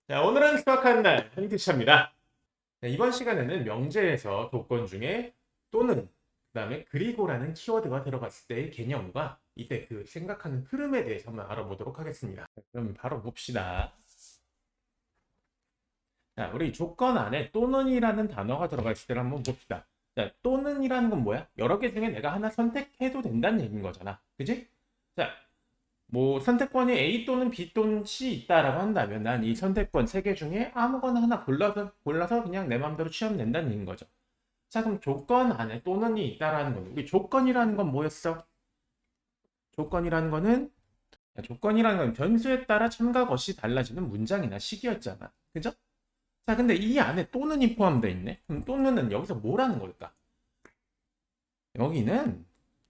자, 오늘은 수학하는 날 한기차입니다. 이번 시간에는 명제에서 조건 중에 또는 그다음에 그리고라는 키워드가 들어갔을 때의 개념과 이때 그 생각하는 흐름에 대해서 한번 알아보도록 하겠습니다. 그럼 바로 봅시다. 자, 우리 조건 안에 또는이라는 단어가 들어갔을 때를 한번 봅시다. 자, 또는이라는 건 뭐야? 여러 개 중에 내가 하나 선택해도 된다는 얘기인 거잖아. 그지? 자, 뭐 선택권이 A 또는 B 또는 C 있다라고 한다면 난 이 선택권 세 개 중에 아무거나 하나 골라서 그냥 내 마음대로 취하면 된다는 얘기인 거죠. 자, 그럼 조건 안에 또는이 있다라는 건 우리 조건이라는 건 뭐였어? 조건이라는 건 변수에 따라 참과 것이 달라지는 문장이나 식이었잖아. 그죠? 자, 근데 이 안에 또는이 포함되어 있네. 그럼 또는은 여기서 뭐라는 걸까? 여기는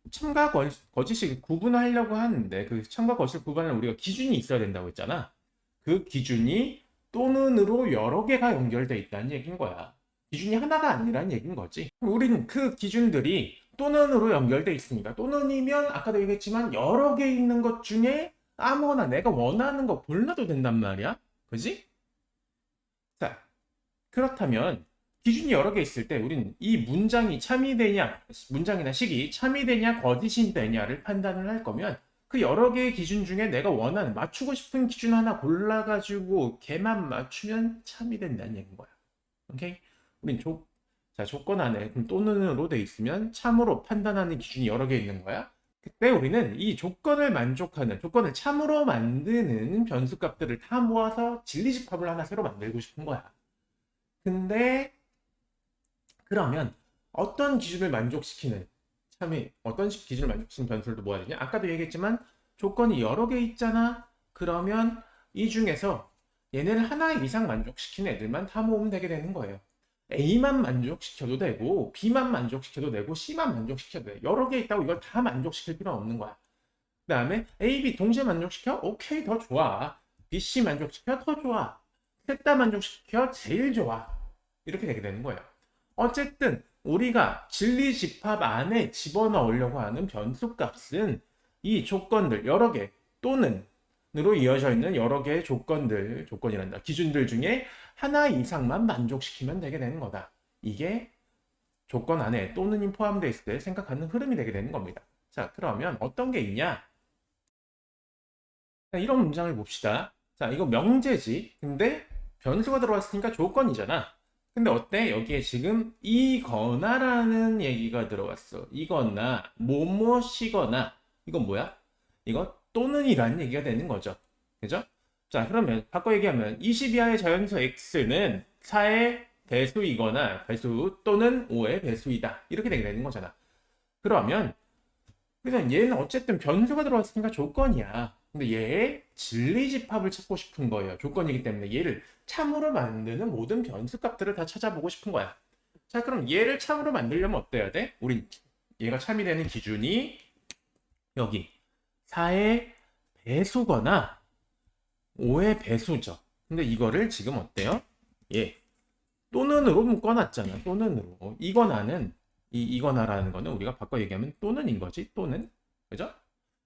참과 거짓을 구분하려고 하는데 그 참과 거짓을 구분하려면 우리가 기준이 있어야 된다고 했잖아. 그 기준이 또는으로 여러 개가 연결돼 있다는 얘기인 거야. 기준이 하나가 아니라는 얘기인 거지. 우리는 그 기준들이 또는으로 연결돼 있으니까 또는이면 아까도 얘기했지만 여러 개 있는 것 중에 아무거나 내가 원하는 거 골라도 된단 말이야. 그지? 자, 그렇다면 기준이 여러 개 있을 때 우리는 이 문장이 참이되냐, 문장이나 식이 참이되냐, 거짓이 되냐를 판단을 할 거면 그 여러 개의 기준 중에 내가 원하는, 맞추고 싶은 기준 하나 골라가지고 걔만 맞추면 참이 된다는 얘기인 거야. 오케이? 우린 조건 안에 또는으로 돼 있으면 참으로 판단하는 기준이 여러 개 있는 거야. 그때 우리는 이 조건을 만족하는, 조건을 참으로 만드는 변수값들을 다 모아서 진리집합을 하나 새로 만들고 싶은 거야. 근데 그러면 어떤 기준을 만족시키는 어떤 기준을 만족시키는 변수를 모아야 되냐? 아까도 얘기했지만 조건이 여러 개 있잖아. 그러면 이 중에서 얘네를 하나 이상 만족시키는 애들만 다 모으면 되게 되는 거예요. A만 만족시켜도 되고 B만 만족시켜도 되고 C만 만족시켜도 돼. 여러 개 있다고 이걸 다 만족시킬 필요는 없는 거야. 그 다음에 A, B 동시에 만족시켜? 오케이, 더 좋아. B, C 만족시켜? 더 좋아. 셋 다 만족시켜? 제일 좋아. 이렇게 되게 되는 거예요. 어쨌든 우리가 진리집합 안에 집어넣으려고 하는 변수값은 이 조건들 여러 개 또는으로 이어져 있는 여러 개의 조건이란다. 기준들 중에 하나 이상만 만족시키면 되게 되는 거다. 이게 조건 안에 또는이 포함되어 있을 때 생각하는 흐름이 되게 되는 겁니다. 자, 그러면 어떤 게 있냐? 자, 이런 문장을 봅시다. 자, 이거 명제지. 근데 변수가 들어왔으니까 조건이잖아. 근데 어때? 여기에 지금 이거나라는 얘기가 들어왔어. 이거나 뭐뭐시거나 이건 뭐야? 이거 또는이라는 얘기가 되는 거죠. 그죠? 자, 그러면 바꿔 얘기하면 20 이하의 자연수 x는 4의 배수이거나 배수 또는 5의 배수이다. 이렇게 되게 되는 거잖아. 그러면 그래서 얘는 어쨌든 변수가 들어왔으니까 조건이야. 근데 얘의 진리집합을 찾고 싶은 거예요. 조건이기 때문에 얘를 참으로 만드는 모든 변수값들을 다 찾아보고 싶은 거야. 자, 그럼 얘를 참으로 만들려면 어때야 돼? 우리 얘가 참이 되는 기준이 여기 4의 배수거나 5의 배수죠. 근데 이거를 지금 어때요? 또는으로 묶어놨잖아. 또는으로. 이거나는 이거나라는 거는 우리가 바꿔 얘기하면 또는인 거지. 또는. 그죠?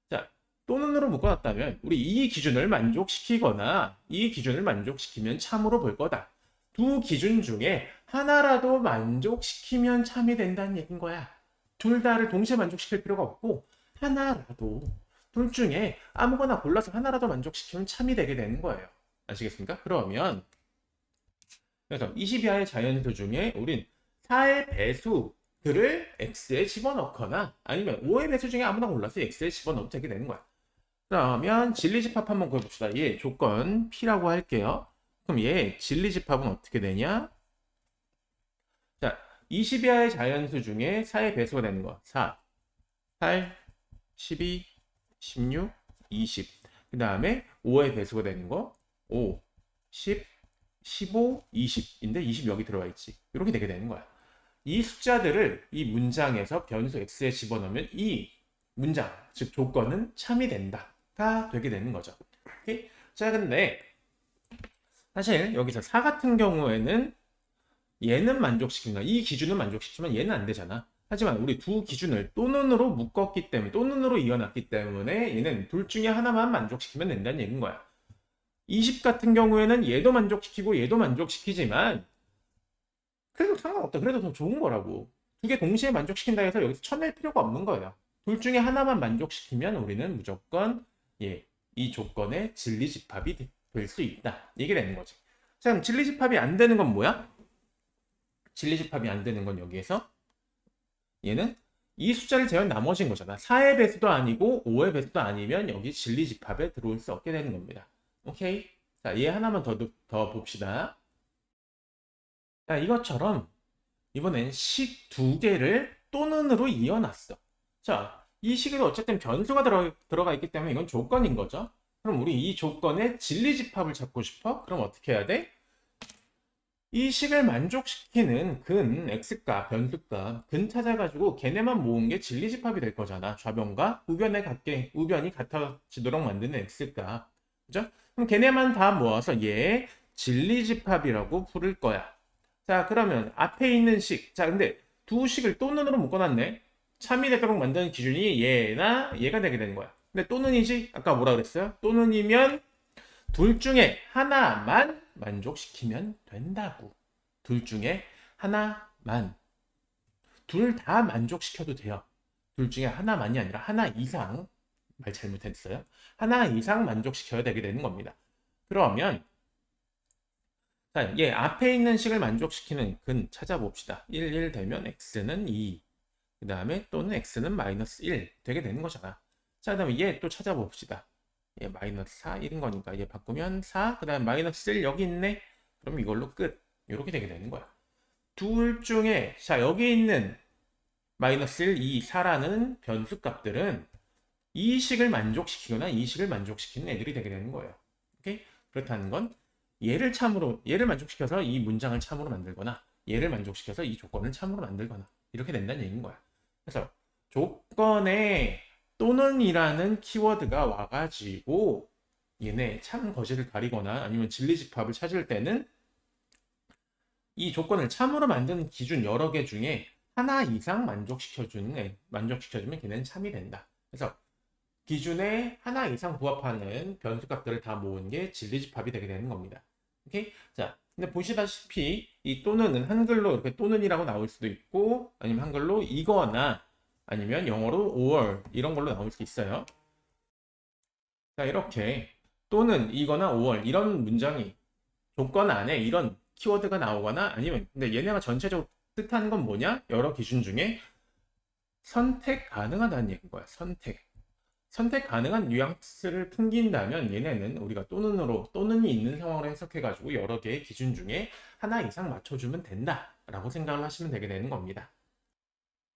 자, 또는으로 묶어놨다면 우리 이 기준을 만족시키거나 이 기준을 만족시키면 참으로 볼 거다. 두 기준 중에 하나라도 만족시키면 참이 된다는 얘기인 거야. 둘 다를 동시에 만족시킬 필요가 없고 하나라도 둘 중에 아무거나 골라서 하나라도 만족시키면 참이 되게 되는 거예요. 아시겠습니까? 그러면 그래서 20 이하의 자연수 중에 우린 4의 배수들을 x에 집어넣거나 아니면 5의 배수 중에 아무나 골라서 x에 집어넣으면 되게 되는 거야. 그러면 진리집합 한번 구해봅시다. 얘 조건 P라고 할게요. 그럼 얘 진리집합은 어떻게 되냐? 자, 20 이하의 자연수 중에 4의 배수가 되는 거. 4, 8, 12, 16, 20. 그 다음에 5의 배수가 되는 거. 5, 10, 15, 20인데 20 여기 들어와 있지. 이렇게 되게 되는 거야. 이 숫자들을 이 문장에서 변수 x에 집어넣으면 이 문장, 즉 조건은 참이 된다가 되게 되는 거죠. 오케이? 자, 근데 사실 여기서 4 같은 경우에는 얘는 만족시키면 이 기준은 만족시키면 얘는 안 되잖아. 하지만 우리 두 기준을 또는으로 묶었기 때문에 또는으로 이어놨기 때문에 얘는 둘 중에 하나만 만족시키면 된다는 얘기인 거야. 20 같은 경우에는 얘도 만족시키고 얘도 만족시키지만 그래도 상관없다. 그래도 더 좋은 거라고. 두 개 동시에 만족시킨다 해서 여기서 쳐낼 필요가 없는 거예요. 둘 중에 하나만 만족시키면 우리는 무조건 이 조건의 진리집합이 될 수 있다. 이게 되는 거지. 자, 그럼 진리집합이 안 되는 건 뭐야? 진리집합이 안 되는 건 여기에서 얘는 이 숫자를 제외한 나머지인 거잖아. 4의 배수도 아니고 5의 배수도 아니면 여기 진리집합에 들어올 수 없게 되는 겁니다. 오케이? 자, 얘 하나만 더 봅시다. 자, 이것처럼 이번엔 식 두 개를 또는으로 이어놨어. 자, 이 식에도 어쨌든 변수가 들어가 있기 때문에 이건 조건인 거죠. 그럼 우리 이 조건의 진리집합을 찾고 싶어? 그럼 어떻게 해야 돼? 이 식을 만족시키는 근, x값, 변수값, 근 찾아가지고 걔네만 모은 게 진리집합이 될 거잖아. 좌변과 우변이 같아지도록 만드는 x값. 그죠? 그럼 걔네만 다 모아서 얘 진리집합이라고 부를 거야. 자, 그러면 앞에 있는 식. 자, 근데 두 식을 또는으로 묶어놨네. 참이 되도록 만드는 기준이 얘나 얘가 되게 되는 거야. 근데 또는이지? 아까 뭐라 그랬어요? 또는이면 둘 중에 하나만 만족시키면 된다고. 둘 중에 하나만. 둘 다 만족시켜도 돼요. 둘 중에 하나만이 아니라 하나 이상. 말 잘못했어요. 하나 이상 만족시켜야 되게 되는 겁니다. 그러면 자, 얘 앞에 있는 식을 만족시키는 근 찾아봅시다. 1, 1 되면 x는 2. 그 다음에 또는 x는 마이너스 1 되게 되는 거잖아. 자, 그 다음에 얘 또 찾아봅시다. 얘 마이너스 4, 1인 거니까 얘 바꾸면 4, 그 다음에 마이너스 1 여기 있네. 그럼 이걸로 끝. 이렇게 되게 되는 거야. 둘 중에 자, 여기 있는 마이너스 1, 2, 4라는 변수 값들은 이 식을 만족시키거나 이 식을 만족시키는 애들이 되게 되는 거예요. 오케이? 그렇다는 건 얘를 만족시켜서 이 문장을 참으로 만들거나 얘를 만족시켜서 이 조건을 참으로 만들거나 이렇게 된다는 얘기인 거야. 그래서 조건에 또는이라는 키워드가 와가지고 얘네 참 거짓을 가리거나 아니면 진리집합을 찾을 때는 이 조건을 참으로 만드는 기준 여러 개 중에 하나 이상 만족시켜주면 걔네는 참이 된다. 그래서 기준에 하나 이상 부합하는 변수값들을 다 모은 게 진리집합이 되게 되는 겁니다. 오케이? 자, 근데 보시다시피 이 또는은 한글로 이렇게 또는이라고 나올 수도 있고 아니면 한글로 이거나 아니면 영어로 or 이런 걸로 나올 수 있어요. 자, 이렇게 또는 이거나 or 이런 문장이 조건 안에 이런 키워드가 나오거나 아니면 근데 얘네가 전체적으로 뜻하는 건 뭐냐? 여러 기준 중에 선택 가능하다는 얘기인 거야. 선택 가능한 뉘앙스를 풍긴다면 얘네는 우리가 또는이 있는 상황으로 해석해가지고 여러 개의 기준 중에 하나 이상 맞춰주면 된다라고 생각을 하시면 되게 되는 겁니다.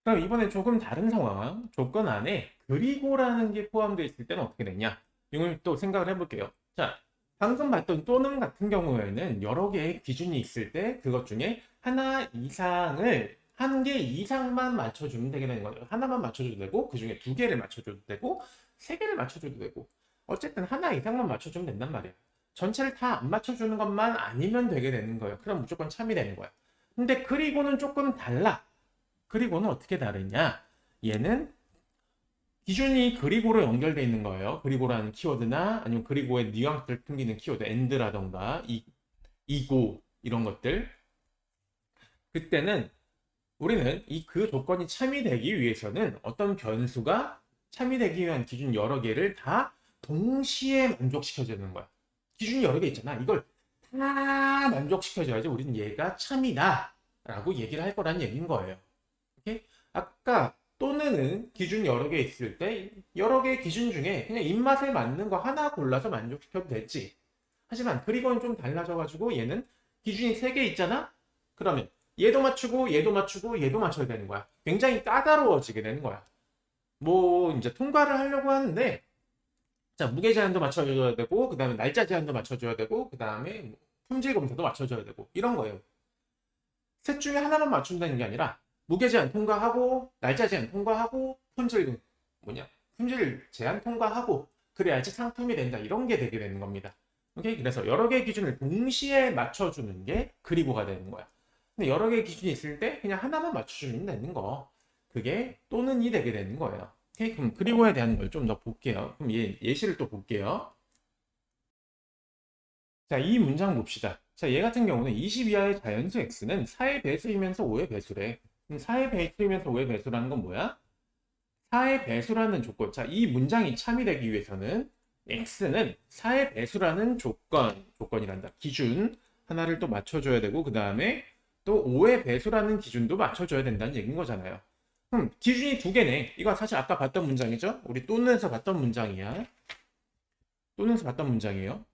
그럼 이번에 조금 다른 상황, 조건 안에 그리고라는 게 포함되어 있을 때는 어떻게 되냐? 이걸 또 생각을 해볼게요. 자, 방금 봤던 또는 같은 경우에는 여러 개의 기준이 있을 때 그것 중에 하나 이상을 한 개 이상만 맞춰주면 되게 되는 거예요. 하나만 맞춰줘도 되고 그 중에 두 개를 맞춰줘도 되고 세 개를 맞춰줘도 되고 어쨌든 하나 이상만 맞춰주면 된단 말이에요. 전체를 다 안 맞춰주는 것만 아니면 되게 되는 거예요. 그럼 무조건 참이 되는 거야. 근데 그리고는 조금 달라. 그리고는 어떻게 다르냐? 얘는 기준이 그리고로 연결되어 있는 거예요. 그리고라는 키워드나 아니면 그리고의 뉘앙스를 풍기는 키워드, and라던가 이고 이런 것들. 그때는 우리는 그 조건이 참이 되기 위해서는 어떤 변수가 참이 되기 위한 기준 여러 개를 다 동시에 만족시켜주는 거야. 기준이 여러 개 있잖아. 이걸 다 만족시켜줘야지 우리는 얘가 참이다 라고 얘기를 할 거라는 얘기인 거예요. 오케이? 아까 또는 기준 여러 개 있을 때 여러 개의 기준 중에 그냥 입맛에 맞는 거 하나 골라서 만족시켜도 되지. 하지만 그리고는 좀 달라져가지고 얘는 기준이 3개 있잖아? 그러면 얘도 맞추고 얘도 맞추고 얘도 맞춰야 되는 거야. 굉장히 까다로워지게 되는 거야. 뭐 이제 통과를 하려고 하는데 자, 무게 제한도 맞춰줘야 되고 그 다음에 날짜 제한도 맞춰줘야 되고 그 다음에 품질 검사도 맞춰줘야 되고 이런 거예요. 셋 중에 하나만 맞춘다는 게 아니라 무게 제한 통과하고 날짜 제한 통과하고 품질 제한 통과하고 그래야지 상품이 된다. 이런 게 되게 되는 겁니다. 오케이? 그래서 여러 개의 기준을 동시에 맞춰주는 게 그리고가 되는 거야. 근데 여러 개의 기준이 있을 때 그냥 하나만 맞춰주면 되는 거. 그게 또는이 되게 되는 거예요. 오케이? 그럼 그리고에 대한 걸 좀 더 볼게요. 그럼 예시를 또 볼게요. 자, 이 문장 봅시다. 자, 얘 같은 경우는 20 이하의 자연수 x는 4의 배수이면서 5의 배수래. 그럼 4의 배수이면서 5의 배수라는 건 뭐야? 4의 배수라는 조건. 자, 이 문장이 참이 되기 위해서는 x는 4의 배수라는 조건이란다. 기준 하나를 또 맞춰줘야 되고, 그 다음에 또 5의 배수라는 기준도 맞춰줘야 된다는 얘기인 거잖아요. 그럼 기준이 두 개네. 이거 사실 아까 봤던 문장이죠? 우리 또는에서 봤던 문장이야. 또는에서 봤던 문장이에요.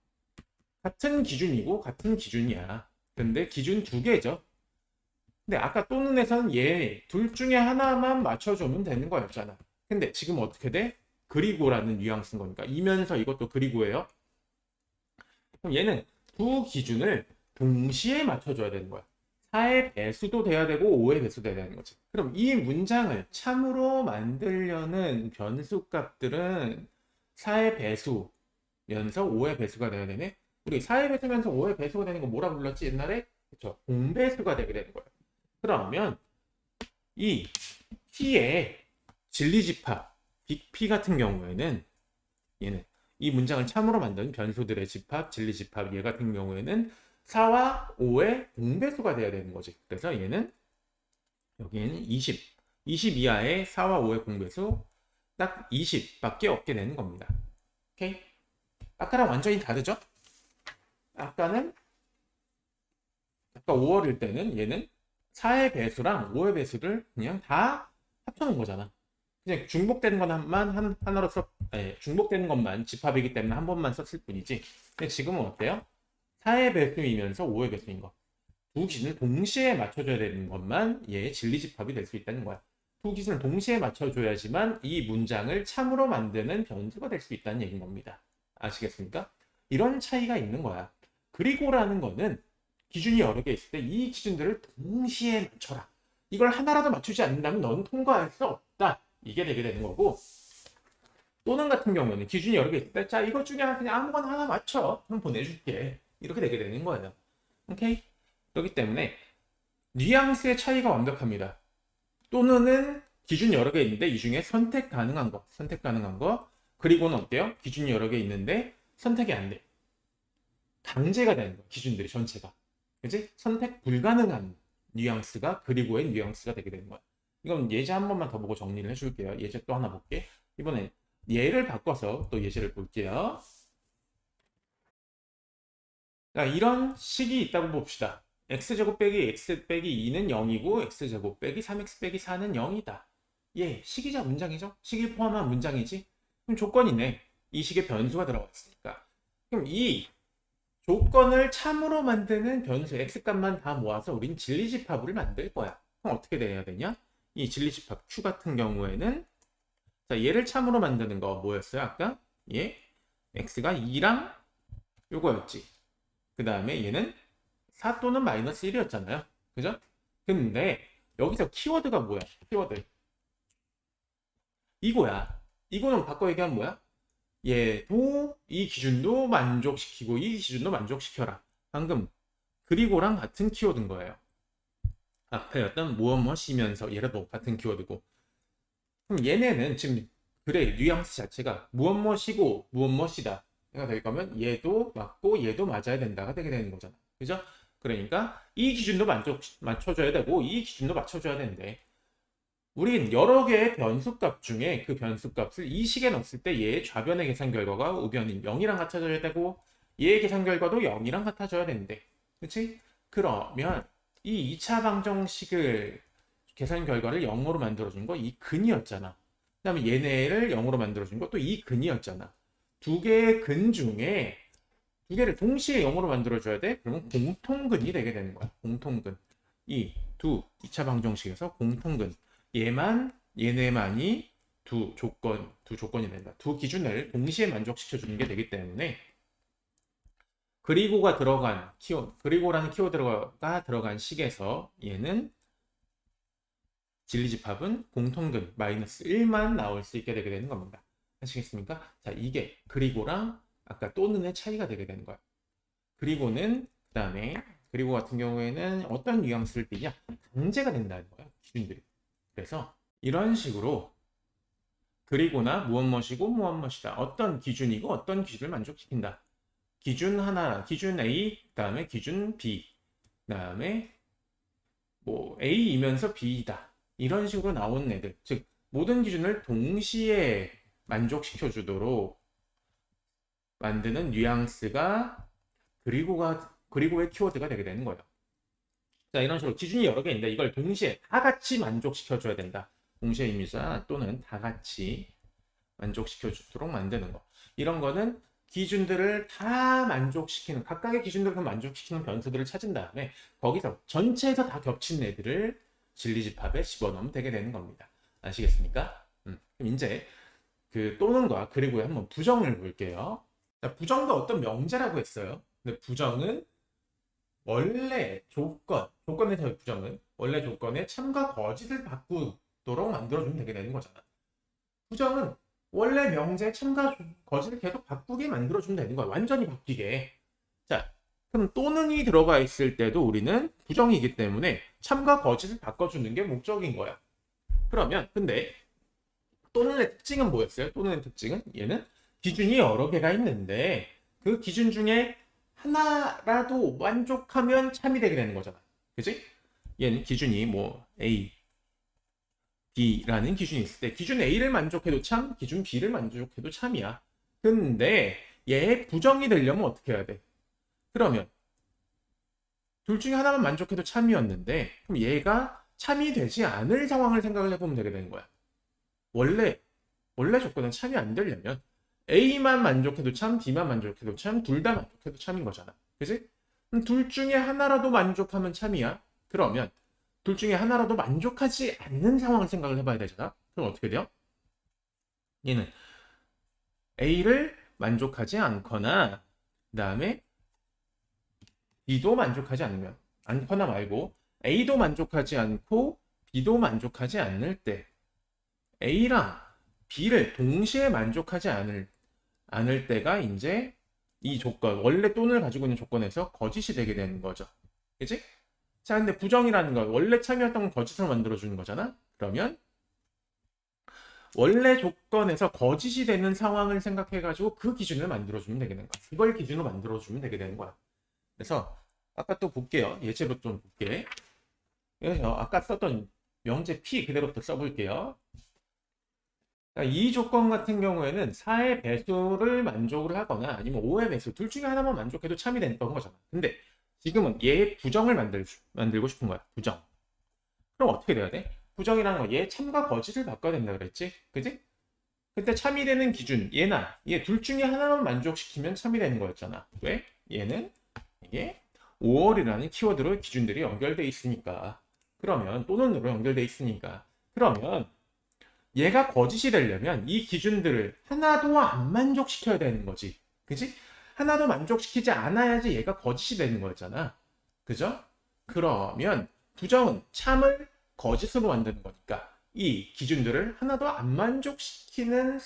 같은 기준이고 같은 기준이야. 근데 기준 두 개죠. 근데 아까 또는에서는 얘 둘 중에 하나만 맞춰주면 되는 거였잖아. 근데 지금 어떻게 돼? 그리고라는 뉘앙스인 거니까. 이면서 이것도 그리고예요. 그럼 얘는 두 기준을 동시에 맞춰줘야 되는 거야. 4의 배수도 돼야 되고 5의 배수도 돼야 되는 거지. 그럼 이 문장을 참으로 만들려는 변수 값들은 4의 배수면서 5의 배수가 돼야 되네. 우리 4의 배수면서 5의 배수가 되는 거 뭐라 불렀지 옛날에? 그쵸, 공배수가 되게 되는 거야. 그러면 이 P의 진리집합 빅P 같은 경우에는 얘는 이 문장을 참으로 만든 변수들의 집합, 진리집합 얘 같은 경우에는 4와 5의 공배수가 돼야 되는 거지. 그래서 얘는 여기에는 20 이하의 4와 5의 공배수 딱 20밖에 없게 되는 겁니다. 오케이? 아까랑 완전히 다르죠? 아까 5월일 때는 얘는 4의 배수랑 5의 배수를 그냥 다 합쳐놓은 거잖아. 그냥 중복되는 것만 하나로 중복되는 것만 집합이기 때문에 한 번만 썼을 뿐이지. 근데 지금은 어때요? 4의 배수이면서 5의 배수인 거. 두 기준을 동시에 맞춰줘야 되는 것만 얘의 진리집합이 될 수 있다는 거야. 두 기준을 동시에 맞춰줘야지만 이 문장을 참으로 만드는 변수가 될 수 있다는 얘기인 겁니다. 아시겠습니까? 이런 차이가 있는 거야. 그리고라는 거는 기준이 여러 개 있을 때 이 기준들을 동시에 맞춰라. 이걸 하나라도 맞추지 않는다면 너는 통과할 수 없다. 이게 되게 되는 거고, 또는 같은 경우는 기준이 여러 개 있을 때, 자, 이것 중에 그냥 아무거나 하나 맞춰. 그럼 보내줄게. 이렇게 되게 되는 거예요. 오케이? 그렇기 때문에 뉘앙스의 차이가 완벽합니다. 또는은 기준이 여러 개 있는데 이 중에 선택 가능한 거. 그리고는 어때요? 기준이 여러 개 있는데 선택이 안 돼. 강제가 되는 거. 기준들이 전체가. 그지? 선택 불가능한 뉘앙스가 그리고의 뉘앙스가 되게 되는 거야. 이건 예제 한 번만 더 보고 정리를 해줄게요. 예제 또 하나 볼게. 이번엔 예를 바꿔서 또 예제를 볼게요. 자, 이런 식이 있다고 봅시다. x제곱 빼기 x 빼기 2는 0이고 x제곱 빼기 3x 빼기 4는 0이다. 예, 식이자 문장이죠? 식을 포함한 문장이지? 그럼 조건이네. 이 식에 변수가 들어가 있으니까. 그럼 이 조건을 참으로 만드는 변수 x값만 다 모아서 우린 진리집합을 만들 거야. 그럼 어떻게 돼야 되냐? 이 진리집합 q 같은 경우에는 자, 얘를 참으로 만드는 거 뭐였어요? 아까? 예, x가 2랑 요거였지. 그 다음에 얘는 4 또는 마이너스 1이었잖아요. 그죠? 근데 여기서 키워드가 뭐야? 키워드. 이거야. 이거는 바꿔 얘기하면 뭐야? 얘도 이 기준도 만족시키고 이 기준도 만족시켜라. 방금 그리고랑 같은 키워드인 거예요. 앞에였던 무엇무엇이면서 얘라도 같은 키워드고. 그럼 얘네는 지금 글의 뉘앙스 자체가 무엇무엇이고 무엇무엇이다. 가 될 거면 얘도 맞고 얘도 맞아야 된다가 되게 되는 거잖아. 그죠? 그러니까 이 기준도 맞춰줘야 되고 이 기준도 맞춰줘야 되는데 우린 여러 개의 변수값 중에 그 변수값을 이 식에 넣었을 때 얘의 좌변의 계산 결과가 우변인 0이랑 같아져야 되고 얘의 계산 결과도 0이랑 같아져야 되는데 그치? 그러면 이 2차 방정식을 계산 결과를 0으로 만들어준 거 이 근이었잖아. 그 다음에 얘네를 0으로 만들어준 것도 이 근이었잖아. 두 개의 근 중에 두 개를 동시에 0으로 만들어줘야 돼? 그러면 공통근이 되게 되는 거야. 공통근. 이 2차 방정식에서 공통근. 얘네만이 두 조건이 된다. 두 기준을 동시에 만족시켜주는 게 되기 때문에 그리고라는 키워드가 들어간 식에서 얘는 진리집합은 공통근 마이너스 1만 나올 수 있게 되게 되는 겁니다. 아시겠습니까? 자, 이게 그리고랑 아까 또는의 차이가 되게 되는 거야. 그리고는 그 다음에 그리고 같은 경우에는 어떤 뉘앙스를 띠냐? 강제가 된다는 거야. 기준들이. 그래서 이런 식으로 그리고나 무엇무엇이고 무엇무엇이다. 어떤 기준이고 어떤 기준을 만족시킨다. 기준 하나, 기준 A, 그다음에 기준 B, 그다음에 뭐 A이면서 B이다. 이런 식으로 나오는 애들, 즉 모든 기준을 동시에 만족시켜 주도록 만드는 뉘앙스가 그리고의 키워드가 되게 되는 거예요. 자, 이런 식으로 기준이 여러 개 있는데 이걸 동시에 다 같이 만족시켜 줘야 된다. 동시에 의미사 또는 다 같이 만족시켜 주도록 만드는 거. 이런 거는 기준들을 다 만족시키는, 각각의 기준들을 만족시키는 변수들을 찾은 다음에 거기서 전체에서 다 겹친 애들을 진리집합에 집어넣으면 되게 되는 겁니다. 아시겠습니까? 그럼 이제 그 또는과 그리고에 한번 부정을 볼게요. 자, 부정도 어떤 명제라고 했어요. 근데 부정은 원래 조건에서의 부정은 원래 조건의 참과 거짓을 바꾸도록 만들어주면 되게 되는 거잖아. 부정은 원래 명제의 참과 거짓을 계속 바꾸게 만들어주면 되는 거야. 완전히 바뀌게. 자, 그럼 또는이 들어가 있을 때도 우리는 부정이기 때문에 참과 거짓을 바꿔주는 게 목적인 거야. 그러면 근데 또는의 특징은 뭐였어요? 또는의 특징은 얘는 기준이 여러 개가 있는데 그 기준 중에 하나라도 만족하면 참이 되게 되는 거잖아. 그치? 얘는 기준이 뭐 A, B라는 기준이 있을 때 기준 A를 만족해도 참, 기준 B를 만족해도 참이야. 근데 얘 부정이 되려면 어떻게 해야 돼? 그러면 둘 중에 하나만 만족해도 참이었는데 그럼 얘가 참이 되지 않을 상황을 생각을 해보면 되게 되는 거야. 원래 조건은 참이 안 되려면 A만 만족해도 참, B만 만족해도 참, 둘 다 만족해도 참인 거잖아. 그치? 둘 중에 하나라도 만족하면 참이야. 그러면 둘 중에 하나라도 만족하지 않는 상황을 생각을 해봐야 되잖아. 그럼 어떻게 돼요? 얘는 A를 만족하지 않거나 그 다음에 B도 만족하지 않거나 말고 A도 만족하지 않고 B도 만족하지 않을 때 A랑 B를 동시에 만족하지 않을 때가 이제 이 조건, 원래 또는 가지고 있는 조건에서 거짓이 되게 되는 거죠. 그치? 자, 근데 부정이라는 건 원래 참이었던 건 거짓으로 만들어주는 거잖아? 그러면 원래 조건에서 거짓이 되는 상황을 생각해가지고 그 기준을 만들어주면 되게 되는 거야. 그걸 기준으로 만들어주면 되게 되는 거야. 그래서 아까 또 볼게요. 예제로 좀 볼게. 그래서 아까 썼던 명제 P 그대로 또 써볼게요. 이 조건 같은 경우에는 4의 배수를 만족을 하거나 아니면 5의 배수 둘 중에 하나만 만족해도 참이 되는 거잖아. 근데 지금은 얘의 부정을 만들고 싶은 거야. 부정. 그럼 어떻게 돼야 돼? 부정이라는 건 얘의 참과 거짓을 바꿔야 된다 그랬지? 그지? 그때 참이 되는 기준, 얘나 얘 둘 중에 하나만 만족시키면 참이 되는 거였잖아. 왜? 얘는 이게 5월이라는 키워드로 기준들이 연결돼 있으니까. 그러면 또는으로 연결돼 있으니까. 그러면 얘가 거짓이 되려면 이 기준들을 하나도 안 만족시켜야 되는 거지. 그지? 하나도 만족시키지 않아야지 얘가 거짓이 되는 거였잖아. 그죠? 그러면 부정은 참을 거짓으로 만드는 거니까 이 기준들을 하나도 안 만족시키는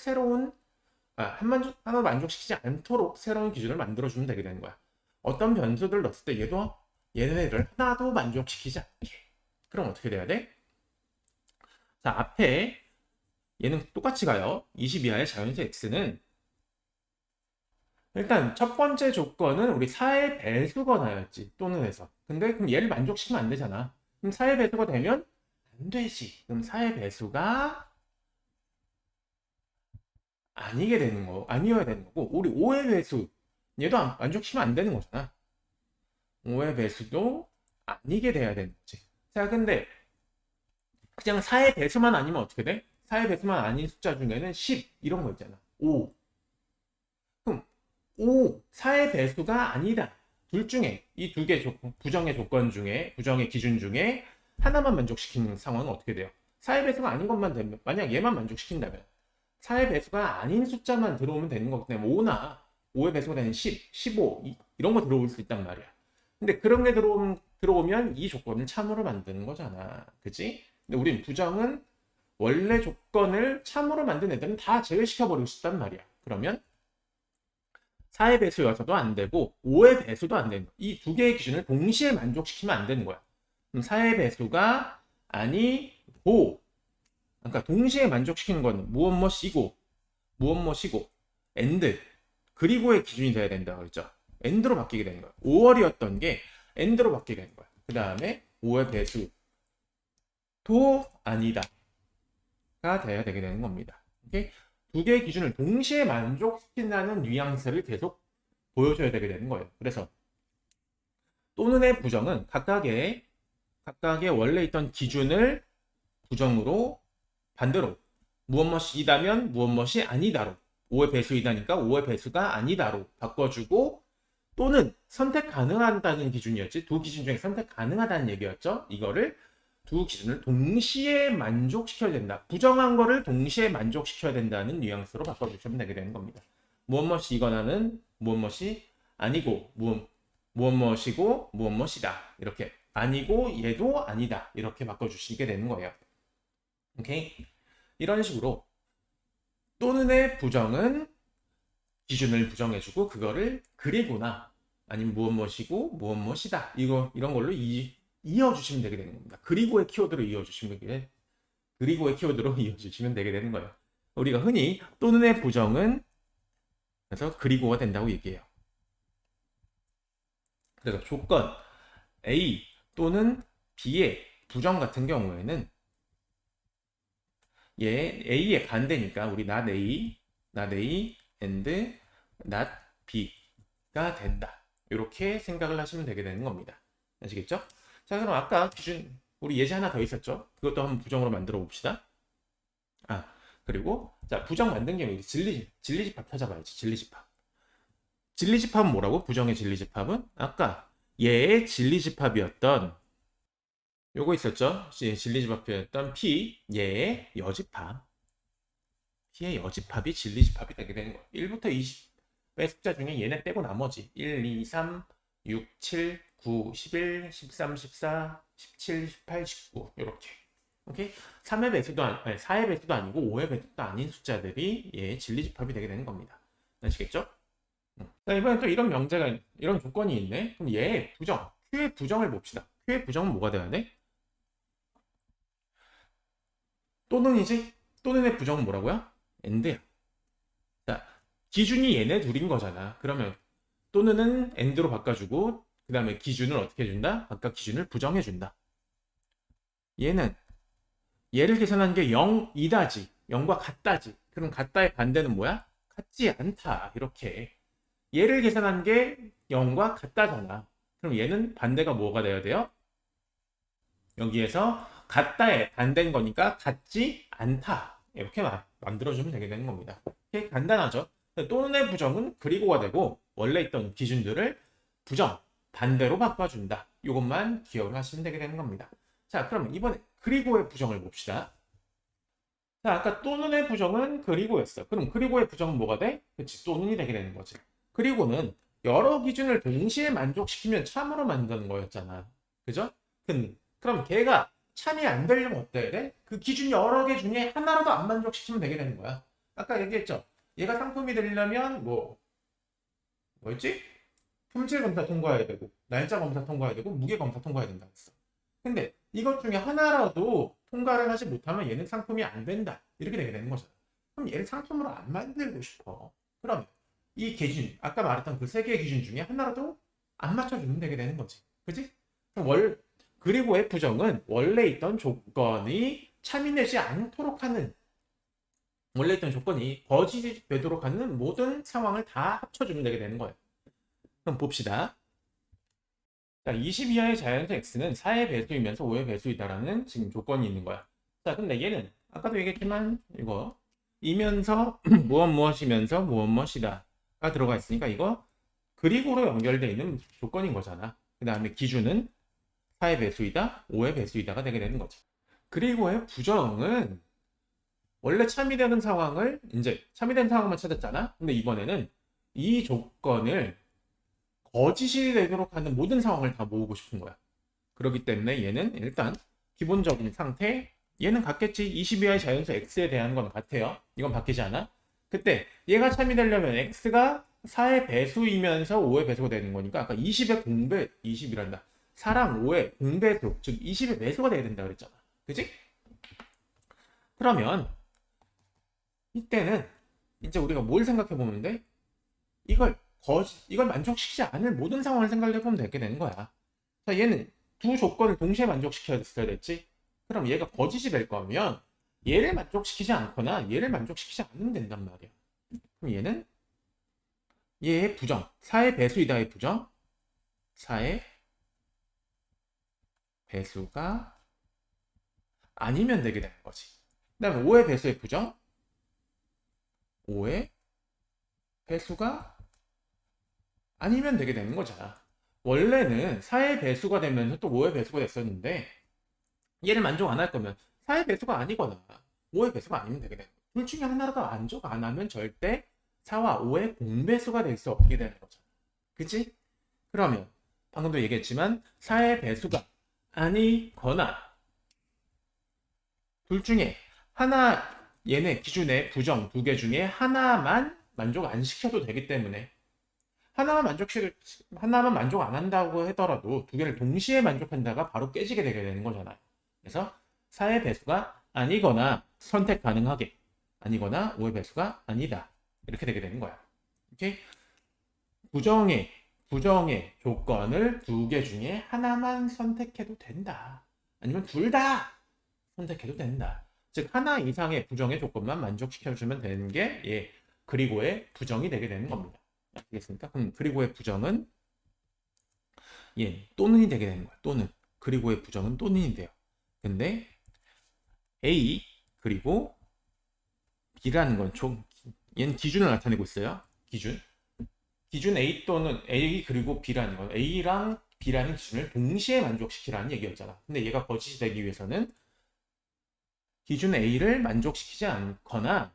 하나도 만족시키지 않도록 새로운 기준을 만들어주면 되게 되는 거야. 어떤 변수들을 넣었을 때 얘네를 하나도 만족시키지 않게. 그럼 어떻게 돼야 돼? 자, 앞에 얘는 똑같이 가요. 20 이하의 자연수 x는 일단 첫 번째 조건은 우리 4의 배수거나였지. 또는 해서. 근데 그럼 얘를 만족시키면 안 되잖아. 그럼 4의 배수가 되면 안 되지. 그럼 4의 배수가 아니어야 되는 거고 우리 5의 배수 얘도 만족시키면 안 되는 거잖아. 5의 배수도 아니게 돼야 되는 거지. 자, 근데 그냥 4의 배수만 아니면 어떻게 돼? 4의 배수만 아닌 숫자 중에는 10 이런 거 있잖아. 5. 그럼 4의 배수가 아니다. 둘 중에 이 두 개 부정의 기준 중에 하나만 만족시키는 상황은 어떻게 돼요? 4의 배수가 아닌 것만 되면 만약 얘만 만족시킨다면 4의 배수가 아닌 숫자만 들어오면 되는 거기 때문에 5나 5의 배수가 되는 10, 15 이런 거 들어올 수 있단 말이야. 근데 그런 게 들어오면 이 조건을 참으로 만드는 거잖아. 그치? 근데 우린 부정은 원래 조건을 참으로 만든 애들은 다 제외시켜버리고 싶단 말이야. 그러면 4의 배수여서도 안 되고 5의 배수도 안 되는 거야. 이 두 개의 기준을 동시에 만족시키면 안 되는 거야. 그럼 4의 배수가 아니고 그러니까 동시에 만족시키는 건 무엇 뭐시고 and 그리고의 기준이 돼야 된다 그랬죠. AND로 바뀌게 되는 거야. 5월이었던 게 AND로 바뀌게 되는 거야. 그 다음에 5의 배수도 아니다가 돼야 되게 되는 겁니다. 오케이? 두 개의 기준을 동시에 만족시킨다는 뉘앙스를 계속 보여줘야 되게 되는 거예요. 그래서 또는의 부정은 각각의 원래 있던 기준을 부정으로 반대로 무엇이다면 무엇이 아니다로 5의 배수이다니까 5의 배수가 아니다로 바꿔주고 또는 선택 가능하다는 기준이었지. 두 기준 중에 선택 가능하다는 얘기였죠. 이거를 두 기준을 동시에 만족시켜야 된다. 부정한 거를 동시에 만족시켜야 된다는 뉘앙스로 바꿔주시면 되게 되는 겁니다. 무엇이거나는 무엇이 아니고 무엇이고 무엇이다. 이렇게 아니고 얘도 아니다. 이렇게 바꿔주시게 되는 거예요. 오케이? 이런 식으로 또는의 부정은 기준을 부정해주고 그거를 그리고나 아니면 무엇이고 무엇이다. 이런 걸로 이어주시면 되게 되는 겁니다. 그리고의 키워드로 이어주시면 되게 되는 거예요. 우리가 흔히 또는의 부정은 그래서 그리고가 된다고 얘기해요. 그래서 조건 A 또는 B의 부정 같은 경우에는 A의 반대니까 우리 not A and not B가 된다. 이렇게 생각을 하시면 되게 되는 겁니다. 아시겠죠? 자, 그럼 아까 기준 우리 예제 하나 더 있었죠? 그것도 한번 부정으로 만들어 봅시다. 그리고 자, 부정 만든 게 진리집합 찾아봐야지. 진리집합은 뭐라고? 부정의 진리집합은 아까 얘의 진리집합이었던 요거 있었죠? 진리집합이었던 P 얘의 여집합. P의 여집합이 진리집합이 되게 되는 거예요. 1부터 20의 숫자 중에 얘네 빼고 나머지 1, 2, 3, 6, 7, 9, 11, 13, 14, 17, 18, 19 이렇게. 오케이? 3의 배수도 4의 배수도 아니고 5의 배수도 아닌 숫자들이 얘의 진리집합이 되게 되는 겁니다. 아시겠죠? 자, 이번엔 또 이런 조건이 있네. 그럼 얘의 부정, Q의 부정을 봅시다. Q의 부정은 뭐가 돼야 돼? 또는이지? 또는의 부정은 뭐라고요? AND야. 자, 기준이 얘네 둘인 거잖아. 그러면 또는은 AND로 바꿔주고 그 다음에 기준을 어떻게 해준다? 각각 기준을 부정해준다. 얘를 계산한 게 0이다지. 0과 같다지. 그럼 같다의 반대는 뭐야? 같지 않다. 이렇게. 얘를 계산한 게 0과 같다잖아. 그럼 얘는 반대가 뭐가 돼야 돼요? 여기에서 같다의 반대인 거니까 같지 않다. 이렇게 만들어주면 되게 되는 겁니다. 이렇게 간단하죠? 또는의 부정은 그리고가 되고 원래 있던 기준들을 부정, 반대로 바꿔준다. 이것만 기억을 하시면 되게 되는 겁니다. 자, 그럼 이번에 그리고의 부정을 봅시다. 자, 아까 또는의 부정은 그리고였어. 그럼 그리고의 부정은 뭐가 돼? 그치, 또는이 되게 되는 거지. 그리고는 여러 기준을 동시에 만족시키면 참으로 만드는 거였잖아. 그죠? 그럼 걔가 참이 안 되려면 어때야 돼? 그 기준 여러 개 중에 하나라도 안 만족시키면 되게 되는 거야. 아까 얘기했죠? 얘가 상품이 되려면 뭐였지? 품질 검사 통과해야 되고 날짜 검사 통과해야 되고 무게 검사 통과해야 된다 했어. 근데 이것 중에 하나라도 통과를 하지 못하면 얘는 상품이 안 된다. 이렇게 되게 되는 거잖아. 그럼 얘를 상품으로 안 만들고 싶어. 그러면 이 기준, 아까 말했던 그 세 개의 기준 중에 하나라도 안 맞춰주면 되게 되는 거지. 그치? 그리고 F정은 원래 있던 조건이 참이되지 않도록 하는 원래 있던 조건이 거짓되도록 하는 모든 상황을 다 합쳐주면 되게 되는 거예요. 그럼 봅시다. 자, 20 이하의 자연수 x는 4의 배수이면서 5의 배수이다라는 지금 조건이 있는 거야. 자, 근데 얘는 아까도 얘기했지만 이거 이면서 무엇이면서 무엇이다가 들어가 있으니까 이거 그리고로 연결되어 있는 조건인 거잖아. 그 다음에 기준은 4의 배수이다, 5의 배수이다가 되게 되는 거지. 그리고의 부정은 원래 참이 되는 상황을 이제 참이 된 상황만 찾았잖아. 근데 이번에는 이 조건을 거짓이 되도록 하는 모든 상황을 다 모으고 싶은 거야. 그렇기 때문에 얘는 일단 기본적인 상태, 얘는 같겠지. 20 이하의 자연수 x에 대한 건 같아요. 이건 바뀌지 않아. 그때 얘가 참이 되려면 x가 4의 배수이면서 5의 배수가 되는 거니까 아까 20의 공배, 20이란다. 4랑 5의 공배수, 즉 20의 매수가 돼야 된다 그랬잖아. 그치? 그러면 이때는 이제 우리가 뭘 생각해 보는데 이걸 이걸 만족시키지 않을 모든 상황을 생각해 보면 되게 되는 거야. 자, 얘는 두 조건을 동시에 만족시켜야 됐지? 그럼 얘가 거짓이 될 거면 얘를 만족시키지 않거나 얘를 만족시키지 않으면 된단 말이야. 그럼 얘는 얘의 부정, 4의 배수이다의 부정, 4의 배수가 아니면 되게 되는 거지. 그 다음에 5의 배수의 부정, 5의 배수가 아니면 되게 되는 거잖아. 원래는 4의 배수가 되면서 또 5의 배수가 됐었는데 얘를 만족 안 할 거면 4의 배수가 아니거나 5의 배수가 아니면 되게 되는 거야. 둘 중에 하나라도 만족 안 하면 절대 4와 5의 공배수가 될 수 없게 되는 거잖아. 그치? 그러면 방금도 얘기했지만 4의 배수가 아니거나 둘 중에 하나, 얘네 기준의 부정 두 개 중에 하나만 만족 안 시켜도 되기 때문에 하나만 만족 안 한다고 하더라도 두 개를 동시에 만족한다가 바로 깨지게 되게 되는 거잖아요. 그래서 4의 배수가 아니거나 선택 가능하게, 아니거나 5의 배수가 아니다, 이렇게 되게 되는 거야. 오케이? 부정의 조건을 두 개 중에 하나만 선택해도 된다. 아니면 둘 다 선택해도 된다. 즉 하나 이상의 부정의 조건만 만족시켜주면 되는 게 그리고의 부정이 되게 되는 겁니다. 아시겠습니까? 그럼 그리고의 부정은 또는이 되게 되는 거야. 또는. 그리고의 부정은 또는이 돼요. 근데 A 그리고 B라는 건 얘는 기준을 나타내고 있어요. 기준 A 또는 A 그리고 B라는 건 A랑 B라는 기준을 동시에 만족시키라는 얘기였잖아. 근데 얘가 거짓이 되기 위해서는 기준 A를 만족시키지 않거나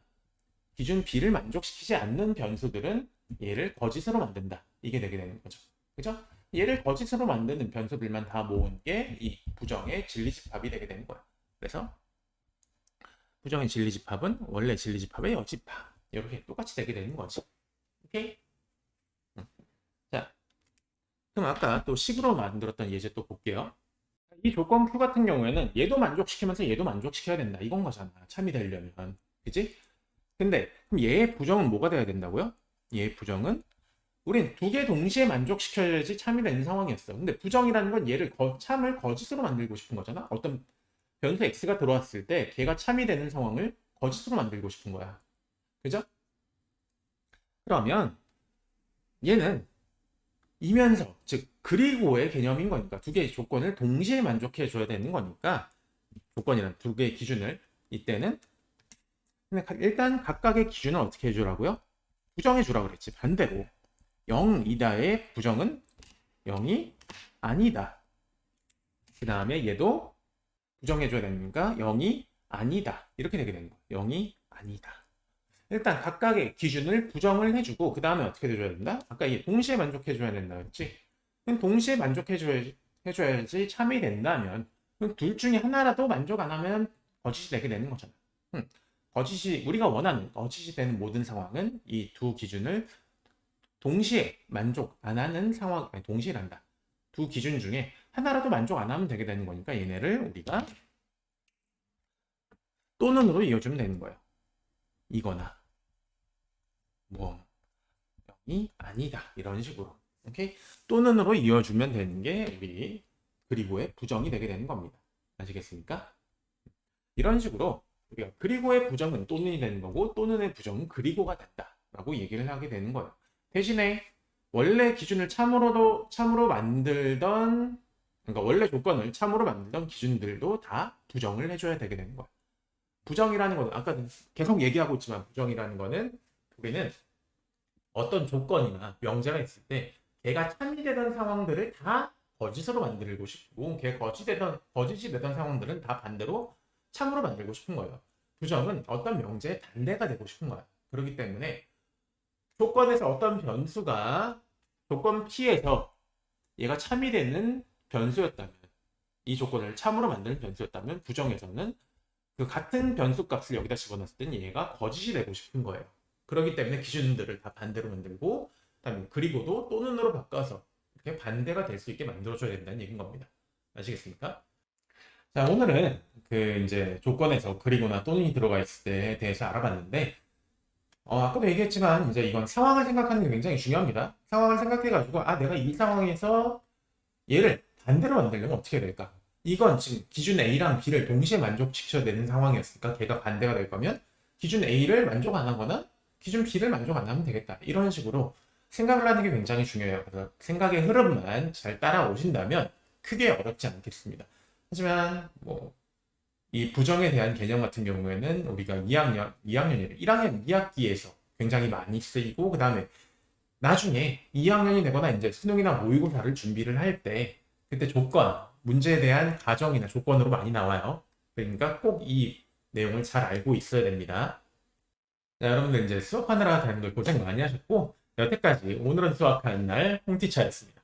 기준 B를 만족시키지 않는 변수들은 얘를 거짓으로 만든다. 이게 되게 되는 거죠. 그죠? 얘를 거짓으로 만드는 변수들만 다 모은 게 이 부정의 진리집합이 되게 되는 거야. 그래서 부정의 진리집합은 원래 진리집합의 여집합. 이렇게 똑같이 되게 되는 거지. 오케이? 자, 그럼 아까 또 식으로 만들었던 예제 또 볼게요. 이 조건 Q 같은 경우에는 얘도 만족시키면서 얘도 만족시켜야 된다. 이건 거잖아. 참이 되려면. 그치? 근데 그럼 얘의 부정은 뭐가 돼야 된다고요? 얘의 부정은 우린 두 개 동시에 만족시켜야지 참이 되는 상황이었어. 근데 부정이라는 건 얘를 참을 거짓으로 만들고 싶은 거잖아. 어떤 변수 x가 들어왔을 때 걔가 참이 되는 상황을 거짓으로 만들고 싶은 거야. 그죠? 그러면 얘는 이면서, 즉 그리고의 개념인 거니까 두 개의 조건을 동시에 만족해 줘야 되는 거니까 조건이란 두 개의 기준을 이때는 일단 각각의 기준을 어떻게 해주라고요? 부정해 주라고 그랬지. 반대로 0이다의 부정은 0이 아니다. 그 다음에 얘도 부정해 줘야 되니까 0이 아니다. 이렇게 되게 되는 거예요. 0이 아니다. 일단 각각의 기준을 부정을 해주고 그 다음에 어떻게 해줘야 된다? 아까 얘 동시에 만족해 줘야 된다 했지? 그럼 동시에 만족해 줘야지 참이 된다면 그럼 둘 중에 하나라도 만족 안 하면 거짓이 되게 되는 거잖아. 우리가 원하는 거짓이 되는 모든 상황은 이 두 기준을 동시에 만족 안 하는 상황, 아니 동시에란다. 두 기준 중에 하나라도 만족 안 하면 되게 되는 거니까 얘네를 우리가 또는으로 이어주면 되는 거예요. 이거나 뭐 0이 아니다. 이런 식으로. 오케이? 또는으로 이어주면 되는 게 우리 그리고의 부정이 되게 되는 겁니다. 아시겠습니까? 이런 식으로 우리가 그리고의 부정은 또는이 되는 거고 또는의 부정은 그리고가 된다 라고 얘기를 하게 되는 거예요. 대신에 원래 기준을 참으로 만들던, 그러니까 원래 조건을 참으로 만들던 기준들도 다 부정을 해줘야 되게 되는 거예요. 부정이라는 거는 아까 계속 얘기하고 있지만 부정이라는 거는 우리는 어떤 조건이나 명제가 있을 때 걔가 참이 되던 상황들을 다 거짓으로 만들고 싶고 걔 거짓이 되던 상황들은 다 반대로 참으로 만들고 싶은 거예요. 부정은 어떤 명제의 반대가 되고 싶은 거야. 그렇기 때문에 조건에서 어떤 변수가 조건 P에서 얘가 참이 되는 변수였다면, 이 조건을 참으로 만드는 변수였다면 부정에서는 그 같은 변수 값을 여기다 집어넣었을 때는 얘가 거짓이 되고 싶은 거예요. 그렇기 때문에 기준들을 다 반대로 만들고 그다음에 그리고도 또는으로 바꿔서 이렇게 반대가 될 수 있게 만들어줘야 된다는 얘기인 겁니다. 아시겠습니까? 자, 오늘은 그 이제 조건에서 그리고나 또는이 들어가 있을 때에 대해서 알아봤는데 아까도 얘기했지만 이제 이건 상황을 생각하는 게 굉장히 중요합니다. 상황을 생각해가지고 내가 이 상황에서 얘를 반대로 만들려면 어떻게 해야 될까? 이건 지금 기준 A랑 B를 동시에 만족시켜야 되는 상황이었으니까 걔가 반대가 될 거면 기준 A를 만족 안 하거나 기준 B를 만족 안 하면 되겠다. 이런 식으로 생각을 하는 게 굉장히 중요해요. 그래서 생각의 흐름만 잘 따라오신다면 크게 어렵지 않겠습니다. 하지만 뭐 이 부정에 대한 개념 같은 경우에는 우리가 2학년이래 1학년 2학기에서 굉장히 많이 쓰이고 그 다음에 나중에 2학년이 되거나 이제 수능이나 모의고사를 준비를 할 때 그때 조건, 문제에 대한 가정이나 조건으로 많이 나와요. 그러니까 꼭 이 내용을 잘 알고 있어야 됩니다. 자, 여러분들 이제 수업하느라 다니는 고생 많이 하셨고 여태까지 오늘은 수학하는 날 홍티차였습니다.